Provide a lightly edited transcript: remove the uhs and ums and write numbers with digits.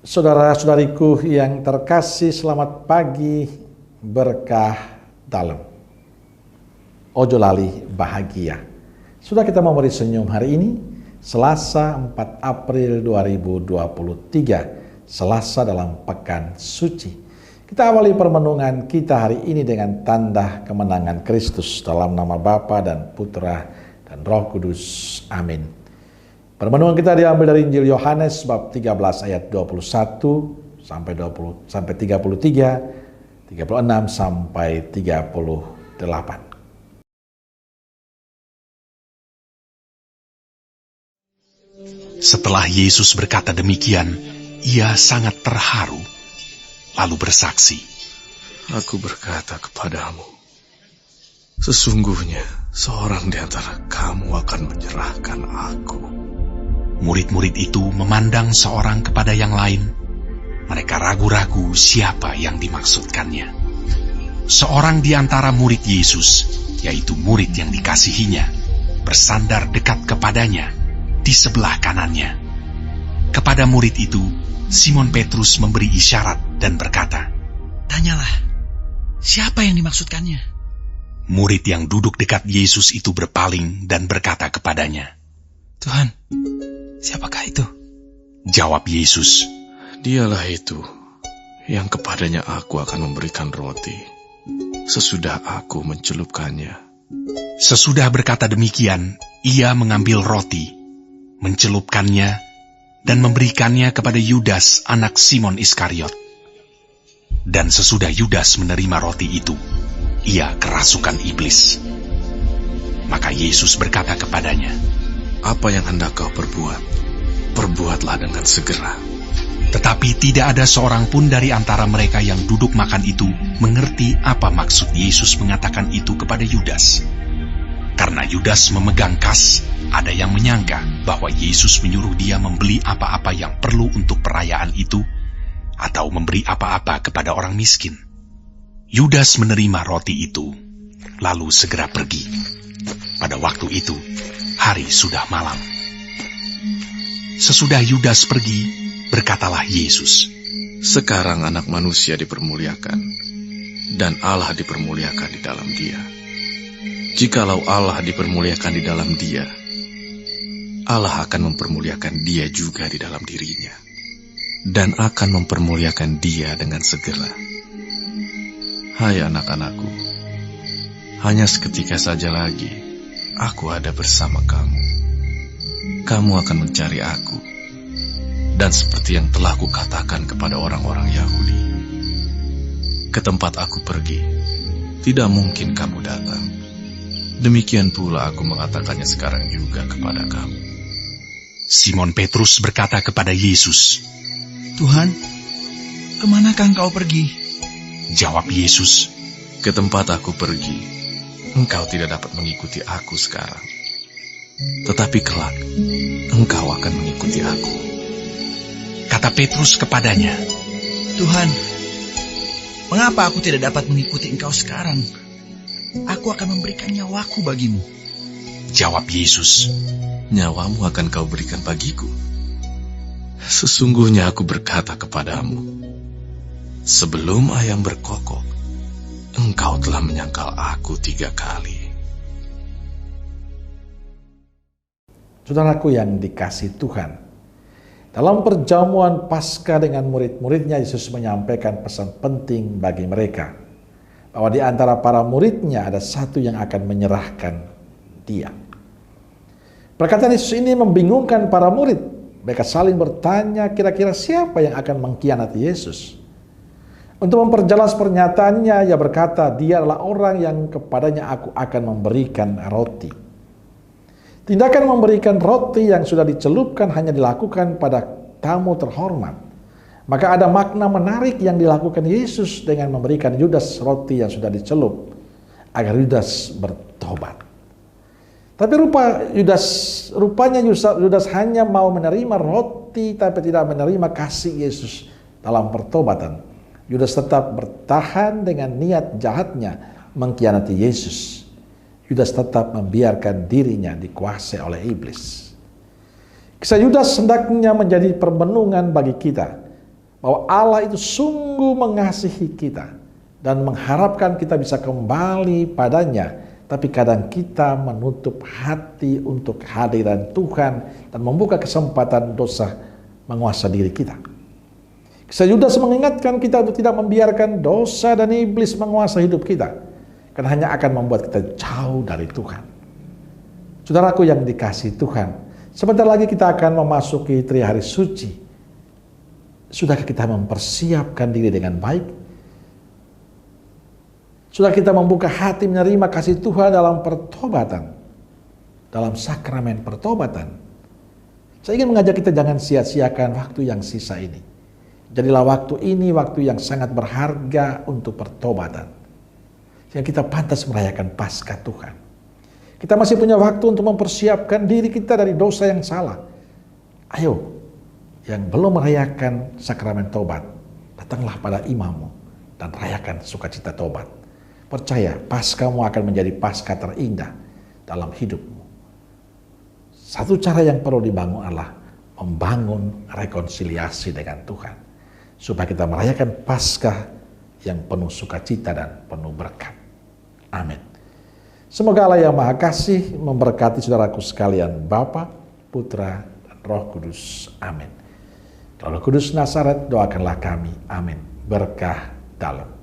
Saudara-saudariku yang terkasih, selamat pagi, berkah dalam. Ojo lali bahagia. Sudah kita memberi senyum hari ini, Selasa 4 April 2023, Selasa dalam Pekan Suci. Kita awali permenungan kita hari ini dengan tanda kemenangan Kristus dalam nama Bapa dan Putra dan Roh Kudus. Amin. Permenungan kita diambil dari Injil Yohanes bab 13 ayat 21 sampai 33, 36 sampai 38. Setelah Yesus berkata demikian, ia sangat terharu, lalu bersaksi, "Aku berkata kepadamu, sesungguhnya seorang di antara kamu akan menyerahkan aku." Murid-murid itu memandang seorang kepada yang lain. Mereka ragu-ragu siapa yang dimaksudkannya. Seorang di antara murid Yesus, yaitu murid yang dikasihinya, bersandar dekat kepadanya, di sebelah kanannya. Kepada murid itu, Simon Petrus memberi isyarat dan berkata, "Tanyalah, siapa yang dimaksudkannya?" Murid yang duduk dekat Yesus itu berpaling dan berkata kepadanya, "Tuhan, siapakah itu?" Jawab Yesus, "Dialah itu yang kepadanya aku akan memberikan roti, sesudah aku mencelupkannya." Sesudah berkata demikian, ia mengambil roti, mencelupkannya, dan memberikannya kepada Yudas anak Simon Iskariot. Dan sesudah Yudas menerima roti itu, ia kerasukan iblis. Maka Yesus berkata kepadanya, "Apa yang hendak kau perbuat, perbuatlah dengan segera." Tetapi tidak ada seorang pun dari antara mereka yang duduk makan itu mengerti apa maksud Yesus mengatakan itu kepada Yudas. Karena Yudas memegang kas, ada yang menyangka bahwa Yesus menyuruh dia membeli apa-apa yang perlu untuk perayaan itu, atau memberi apa-apa kepada orang miskin. Yudas menerima roti itu, lalu segera pergi. Pada waktu itu, hari sudah malam. Sesudah Yudas pergi, berkatalah Yesus, "Sekarang Anak Manusia dipermuliakan, dan Allah dipermuliakan di dalam Dia. Jikalau Allah dipermuliakan di dalam Dia, Allah akan mempermuliakan Dia juga di dalam dirinya, dan akan mempermuliakan Dia dengan segera. Hai anak-anakku, hanya seketika saja lagi aku ada bersama kamu. Kamu akan mencari aku, dan seperti yang telah kukatakan kepada orang-orang Yahudi, ke tempat aku pergi, tidak mungkin kamu datang. Demikian pula aku mengatakannya sekarang juga kepada kamu." Simon Petrus berkata kepada Yesus, "Tuhan, kemanakah engkau pergi?" Jawab Yesus, "Ke tempat aku pergi, engkau tidak dapat mengikuti aku sekarang. Tetapi kelak, engkau akan mengikuti aku." Kata Petrus kepadanya, "Tuhan, mengapa aku tidak dapat mengikuti engkau sekarang? Aku akan memberikan nyawaku bagimu." Jawab Yesus, "Nyawamu akan kau berikan bagiku. Sesungguhnya aku berkata kepadamu, sebelum ayam berkokok, engkau telah menyangkal aku 3 kali." Saudaraku yang dikasih Tuhan, dalam perjamuan Paskah dengan murid-muridnya, Yesus menyampaikan pesan penting bagi mereka, bahwa di antara para muridnya ada satu yang akan menyerahkan Dia. Perkataan Yesus ini membingungkan para murid. Mereka saling bertanya, kira-kira siapa yang akan mengkhianati Yesus? Untuk memperjelas pernyataannya, ia berkata, "Dia adalah orang yang kepadanya aku akan memberikan roti." Tindakan memberikan roti yang sudah dicelupkan hanya dilakukan pada tamu terhormat. Maka ada makna menarik yang dilakukan Yesus dengan memberikan Yudas roti yang sudah dicelup, agar Yudas bertobat. Tapi rupanya Yudas hanya mau menerima roti, tapi tidak menerima kasih Yesus dalam pertobatan. Yudas tetap bertahan dengan niat jahatnya mengkhianati Yesus. Yudas tetap membiarkan dirinya dikuasai oleh iblis. Kisah Yudas hendaknya menjadi permenungan bagi kita, bahwa Allah itu sungguh mengasihi kita dan mengharapkan kita bisa kembali padanya, tapi kadang kita menutup hati untuk kehadiran Tuhan dan membuka kesempatan dosa menguasai diri kita. Kisah Yudas mengingatkan kita untuk tidak membiarkan dosa dan iblis menguasai hidup kita, karena hanya akan membuat kita jauh dari Tuhan. Saudaraku yang dikasihi Tuhan, sebentar lagi kita akan memasuki Trihari Suci. Sudahkah kita mempersiapkan diri dengan baik? Sudah kita membuka hati menerima kasih Tuhan dalam pertobatan, dalam sakramen pertobatan? Saya ingin mengajak kita jangan sia-siakan waktu yang sisa ini. Jadilah waktu ini waktu yang sangat berharga untuk pertobatan, sehingga kita pantas merayakan Paskah Tuhan. Kita masih punya waktu untuk mempersiapkan diri kita dari dosa yang salah. Ayo, yang belum merayakan sakramen tobat, datanglah pada imammu dan rayakan sukacita tobat. Percaya, Paskahmu akan menjadi Paskah terindah dalam hidupmu. Satu cara yang perlu dibangun adalah membangun rekonsiliasi dengan Tuhan, supaya kita merayakan Paskah yang penuh sukacita dan penuh berkat. Amin. Semoga Allah yang Maha Kasih memberkati saudaraku sekalian, Bapa, Putra, dan Roh Kudus. Amin. Roh Kudus Nazaret, doakanlah kami. Amin. Berkah dalam.